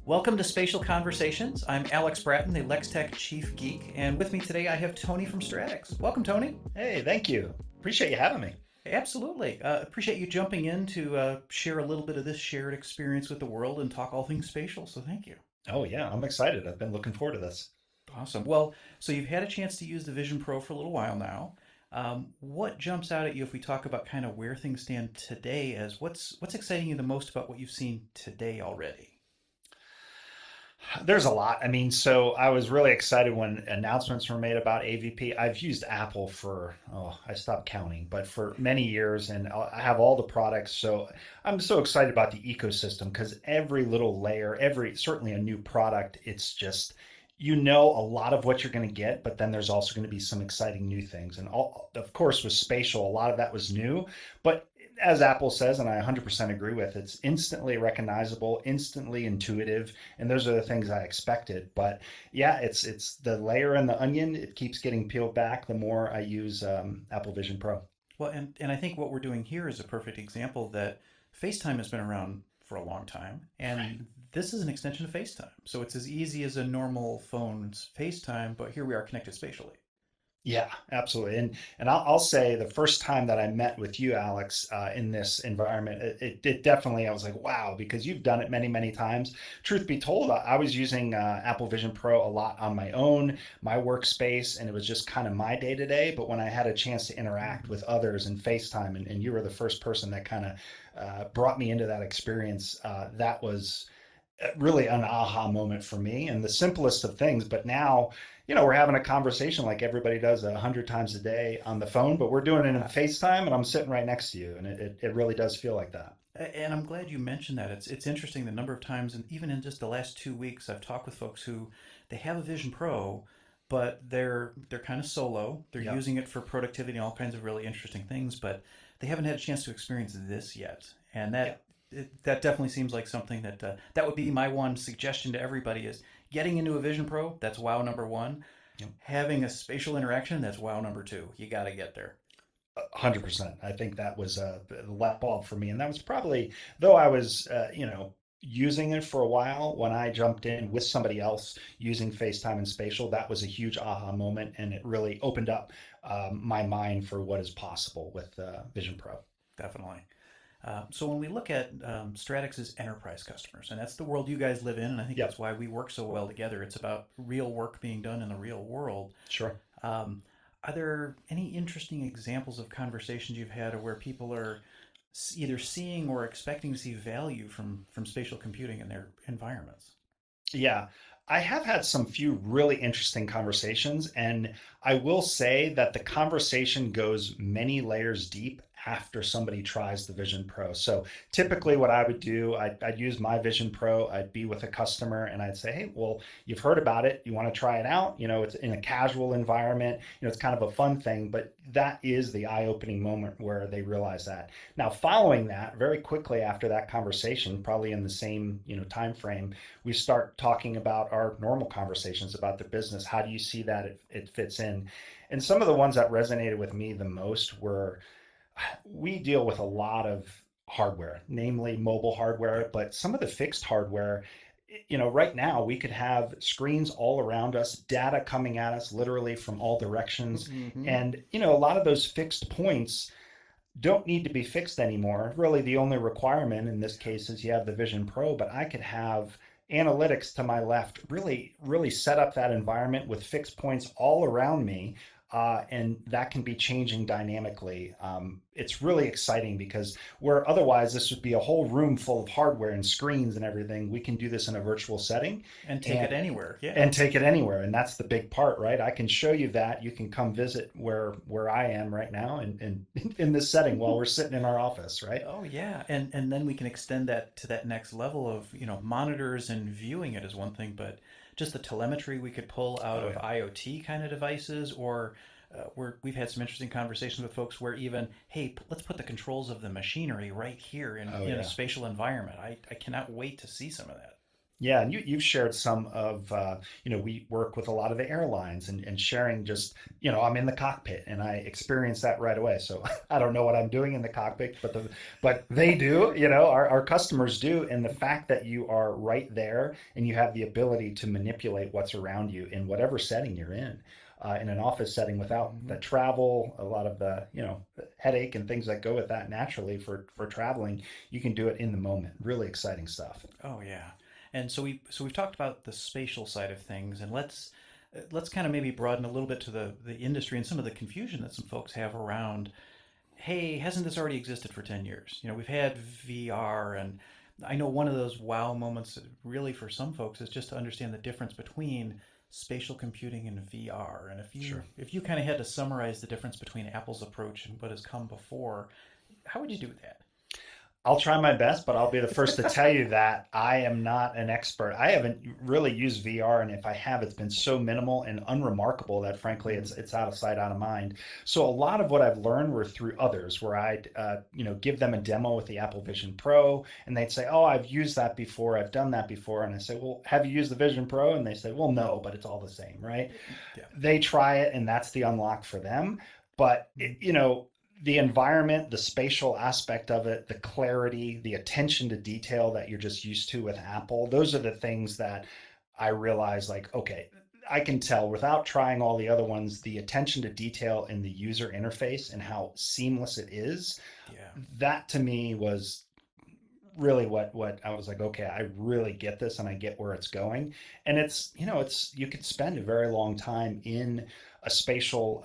Welcome to Spatial Conversations. I'm Alex Bratton, the Lextech Chief Geek, and with me today I have Tony from Stratix. Welcome, Tony. Hey, thank you. Appreciate you having me. Absolutely. Appreciate you jumping in to share a little bit of this shared experience with the world and talk all things spatial, so thank you. Oh, yeah, I'm excited. I've been looking forward to this. Awesome. Well, so you've had a chance to use the Vision Pro for a little while now. What jumps out at you if we talk about kind of where things stand today as what's exciting you the most about what you've seen today already? There's a lot. So I was really excited when announcements were made about AVP. I've used Apple for, I stopped counting, but for many years, and I have all the products. So I'm so excited about the ecosystem because every little layer, certainly a new product, it's just, a lot of what you're going to get, but then there's also going to be some exciting new things. And of course, with spatial, a lot of that was new, but as Apple says, and I 100% agree with, it's instantly recognizable, instantly intuitive, and those are the things I expected. But yeah, it's the layer in the onion. It keeps getting peeled back the more I use Apple Vision Pro. Well, and I think what we're doing here is a perfect example that FaceTime has been around for a long time, Right. and this is an extension of FaceTime. So it's as easy as a normal phone's FaceTime, but here we are connected spatially. Yeah, absolutely. And I'll say the first time that I met with you, Alex, in this environment, it definitely I was like, wow, because you've done it many, many times. Truth be told, I was using Apple Vision Pro a lot on my own, my workspace, and it was just kind of my day to day. But when I had a chance to interact with others in FaceTime, and you were the first person that kind of brought me into that experience, that was really an aha moment for me and the simplest of things. But now, we're having a conversation like everybody does 100 times a day on the phone, but we're doing it in Yeah. FaceTime and I'm sitting right next to you. And it really does feel like that. And I'm glad you mentioned that. It's interesting the number of times, and even in just the last 2 weeks, I've talked with folks who they have a Vision Pro, but they're kind of solo. They're Yeah. using it for productivity and all kinds of really interesting things, but they haven't had a chance to experience this yet. And Yeah. that definitely seems like something that that would be my one suggestion to everybody is getting into a Vision Pro. That's wow number one. Yeah. Having a spatial interaction. That's wow number two. You got to get there. 100%. I think that was the light bulb for me. And that was probably, though I was, using it for a while, when I jumped in with somebody else using FaceTime and Spatial, that was a huge aha moment. And it really opened up my mind for what is possible with Vision Pro. Definitely. So when we look at Stratix's enterprise customers, and that's the world you guys live in, and I think that's Yep. why we work so well together. It's about real work being done in the real world. Sure. Um, are there any interesting examples of conversations you've had where people are either seeing or expecting to see value from spatial computing in their environments? Yeah, I have had some few really interesting conversations, and I will say that the conversation goes many layers deep after somebody tries the Vision Pro. So typically, what I would do, I'd use my Vision Pro, I'd be with a customer, and I'd say, hey, well, you've heard about it, you want to try it out? It's in a casual environment, it's kind of a fun thing, but that is the eye-opening moment where they realize that. Now, following that, very quickly after that conversation, probably in the same, time frame, we start talking about our normal conversations about the business. How do you see that it fits in? And some of the ones that resonated with me the most were we deal with a lot of hardware, namely mobile hardware, Yep. but some of the fixed hardware, right now we could have screens all around us, data coming at us literally from all directions. Mm-hmm. And, a lot of those fixed points don't need to be fixed anymore. Really, the only requirement in this case is you have the Vision Pro, but I could have analytics to my left really, really set up that environment with fixed points all around me. And that can be changing dynamically. It's really exciting because where otherwise this would be a whole room full of hardware and screens and everything, we can do this in a virtual setting And take and it anywhere. Yeah. and take it anywhere. And that's the big part, right? I can show you that. You can come visit where I am right now and in this setting while we're sitting in our office, right? Oh yeah, and then we can extend that to that next level of monitors and viewing it is one thing, but just the telemetry we could pull out Oh of yeah. IoT kind of devices, or we've had some interesting conversations with folks where even hey, let's put the controls of the machinery right here Oh in a yeah. spatial environment. I cannot wait to see some of that. Yeah, and you've shared some of, we work with a lot of the airlines and sharing just, I'm in the cockpit and I experience that right away. So I don't know what I'm doing in the cockpit, but they do, our customers do. And the fact that you are right there and you have the ability to manipulate what's around you in whatever setting you're in an office setting without Hmm. the travel, a lot of the, headache and things that go with that naturally for traveling, you can do it in the moment. Really exciting stuff. Oh yeah. And so we've talked about the spatial side of things, and let's kind of maybe broaden a little bit to the industry and some of the confusion that some folks have around, hey, hasn't this already existed for 10 years? We've had VR, and I know one of those wow moments really for some folks is just to understand the difference between spatial computing and VR. And Sure. if you kind of had to summarize the difference between Apple's approach and what has come before, how would you do that? I'll try my best, but I'll be the first to tell you that I am not an expert. I haven't really used VR, and if I have, it's been so minimal and unremarkable that frankly, Mm, it's out of sight, out of mind. So a lot of what I've learned were through others, where I give them a demo with the Apple Vision Pro, and they'd say, "Oh, I've used that before. I've done that before." And I say, "Well, have you used the Vision Pro?" And they say, "Well, no, but it's all the same, right?" yeah. They try it, and that's the unlock for them. But Mm, the environment, the spatial aspect of it, the clarity, the attention to detail that you're just used to with Apple, those are the things that I realize like, okay, I can tell without trying all the other ones, the attention to detail in the user interface and how seamless it is. yeah. That to me was really what I was like, okay, I really get this and I get where it's going. And it's you could spend a very long time in a spatial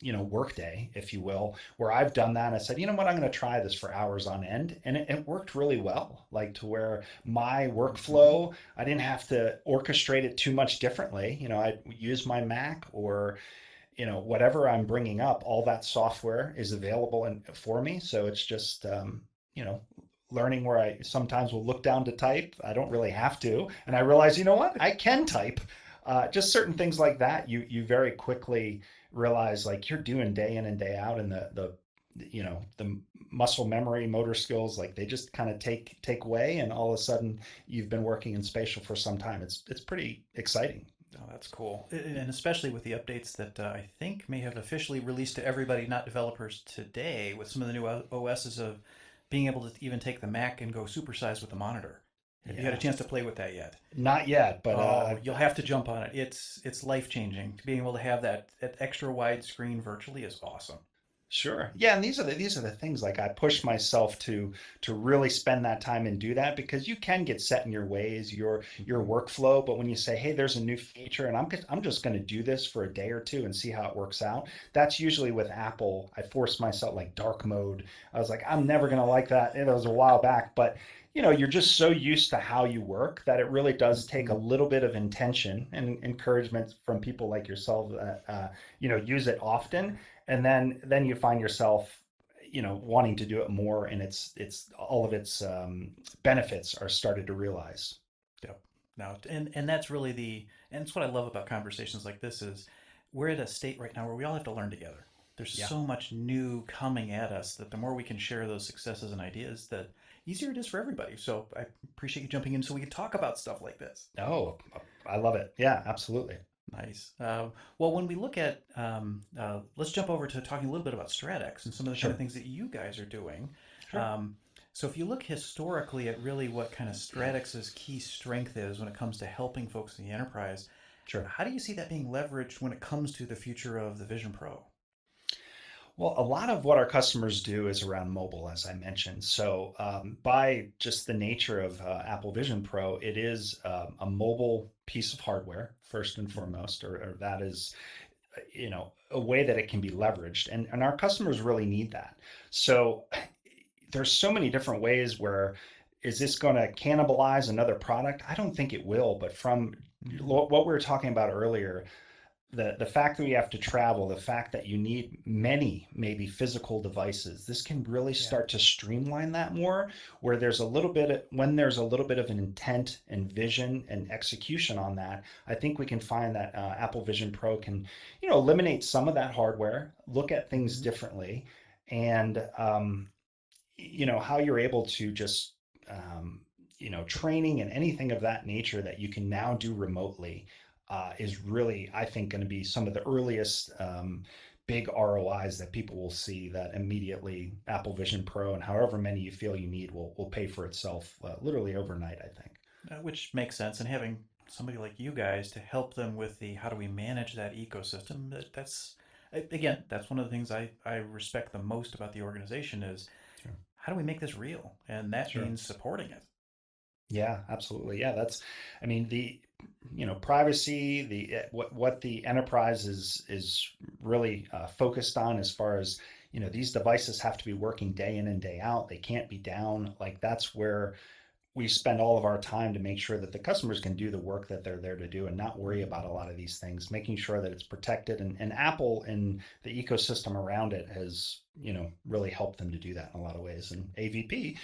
workday, if you will, where I've done that and I said, you know what, I'm going to try this for hours on end. And it worked really well, like to where my Hmm. workflow, I didn't have to orchestrate it too much differently. I use my Mac or whatever I'm bringing up, all that software is available for me. So it's just, you know, learning where I sometimes will look down to type. I don't really have to. And I realize, you know what? I can type. Just certain things like that. You very quickly realize like you're doing day in and day out and the muscle memory, motor skills, like they just kind of take away and all of a sudden you've been working in spatial for some time. It's pretty exciting. Oh, that's cool. And especially with the updates that I think may have officially released to everybody, not developers today, with some of the new OSs of being able to even take the Mac and go supersize with the monitor. Have you had a Yeah. chance to play with that yet? Not yet, but Oh, you'll have to jump on it. It's life changing. Being able to have that extra wide screen virtually is awesome. sure. Yeah, and these are the things like I push myself to really spend that time and do that because you can get set in your ways, your Hmm. workflow, but when you say, "Hey, there's a new feature and I'm just going to do this for a day or two and see how it works out." That's usually with Apple. I force myself like dark mode. I was like, "I'm never going to like that." It was a while back, but you're just so used to how you work that it really does take a Hmm. little bit of intention and encouragement from people like yourself that use it often and then you find yourself wanting to do it more and it's all of its benefits are started to realize. Yep. Now, and that's really and it's what I love about conversations like this is we're at a state right now where we all have to learn together. There's Yeah. so much new coming at us that the more we can share those successes and ideas, the easier it is for everybody. So I appreciate you jumping in so we can talk about stuff like this. Oh, I love it. Yeah, absolutely. Nice. Well, when we look at, let's jump over to talking a little bit about Stratix and some of the kind of Sure. things that you guys are doing. Sure. Um, so, if you look historically at really what kind of Stratix's key strength is when it comes to helping folks in the enterprise, Sure. how do you see that being leveraged when it comes to the future of the Vision Pro? Well, a lot of what our customers do is around mobile, as I mentioned. So, by just the nature of Apple Vision Pro, it is a mobile piece of hardware, first and Mhm. foremost, or that is a way that it can be leveraged and our customers really need that. So there's so many different ways where is this going to cannibalize another product? I don't think it will, but from Mhm. what we were talking about earlier, the fact that you have to travel, the fact that you need many maybe physical devices, this can really Yeah. start to streamline that more. Where when there's a little bit of an intent and vision and execution on that, I think we can find that Apple Vision Pro can, eliminate some of that hardware, look at things Hmm. differently, and how you're able to just um, training and anything of that nature that you can now do remotely is really, I think, going to be some of the earliest big ROIs that people will see, that immediately Apple Vision Pro and however many you feel you need will pay for itself literally overnight, I think. Which makes sense. And having somebody like you guys to help them with the how do we manage that ecosystem, that's again, that's one of the things I respect the most about the organization is Sure. how do we make this real? And that Sure. means supporting it. Yeah, absolutely. Yeah, I mean, the, privacy, what the enterprise is really focused on as far as, these devices have to be working day in and day out. They can't be down. Like that's where we spend all of our time to make sure that the customers can do the work that they're there to do and not worry about a lot of these things, making sure that it's protected. And Apple and the ecosystem around it has, really helped them to do that in a lot of ways. And AVP,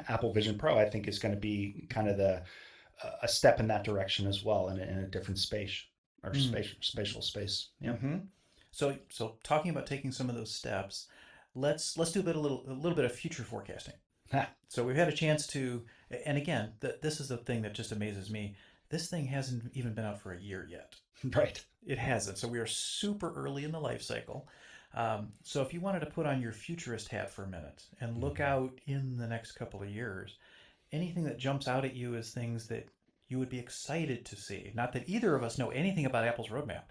Apple Vision Pro, I think is going to be kind of a step in that direction as well, in a different space or Mm. spatial space. Yeah. Mm-hmm. So talking about taking some of those steps, let's do a little bit of future forecasting. So we've had a chance to, and again, this is the thing that just amazes me. This thing hasn't even been out for a year yet. Right. It hasn't. So we are super early in the life cycle. So if you wanted to put on your futurist hat for a minute and look out in the next couple of years, anything that jumps out at you as things that you would be excited to see? Not that either of us know anything about Apple's roadmap,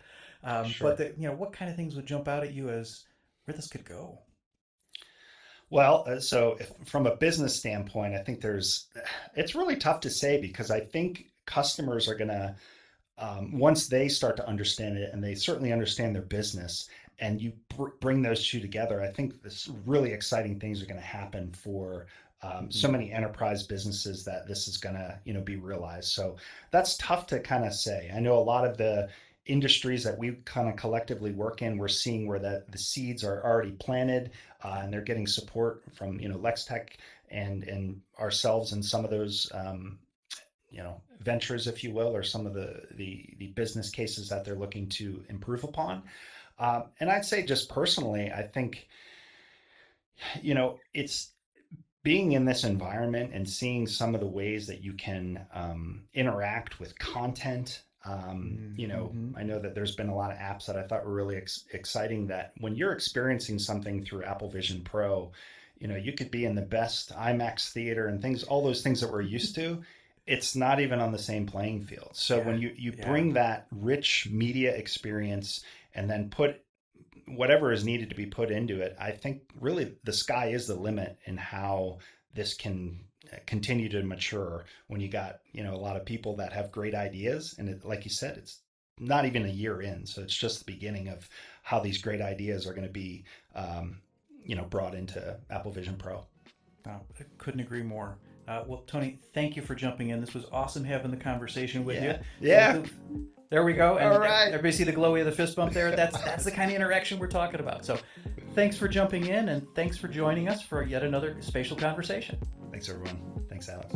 but Sure. that what kind of things would jump out at you as where this could go? Well, so from a business standpoint, I think it's really tough to say because I think customers are going to, once they start to understand it and they certainly understand their business and you bring those two together, I think this really exciting things are going to happen for so Mm-hmm. many enterprise businesses that this is going to, be realized. So that's tough to kind of say. I know a lot of the industries that we kind of collectively work in, we're seeing where the seeds are already planted and they're getting support from, Lextech and ourselves and some of those ventures, if you will, or some of the business cases that they're looking to improve upon. And I'd say just personally, I think, it's being in this environment and seeing some of the ways that you can interact with content. Mm-hmm. I know that there's been a lot of apps that I thought were really exciting that when you're experiencing something through Apple Vision Pro, you could be in the best IMAX theater and things, all those things that we're used to. It's not even on the same playing field. So Yeah, when you yeah. bring that rich media experience and then put whatever is needed to be put into it, I think really the sky is the limit in how this can continue to mature when you got, a lot of people that have great ideas. And like you said, it's not even a year in. So it's just the beginning of how these great ideas are going to be, brought into Apple Vision Pro. I couldn't agree more. Well, Tony, thank you for jumping in. This was awesome having the conversation with you. Yeah. Yeah. There we go. And All right. everybody see the glowy of the fist bump there? That's the kind of interaction we're talking about. So thanks for jumping in and thanks for joining us for yet another spatial conversation. Thanks, everyone. Thanks, Alex.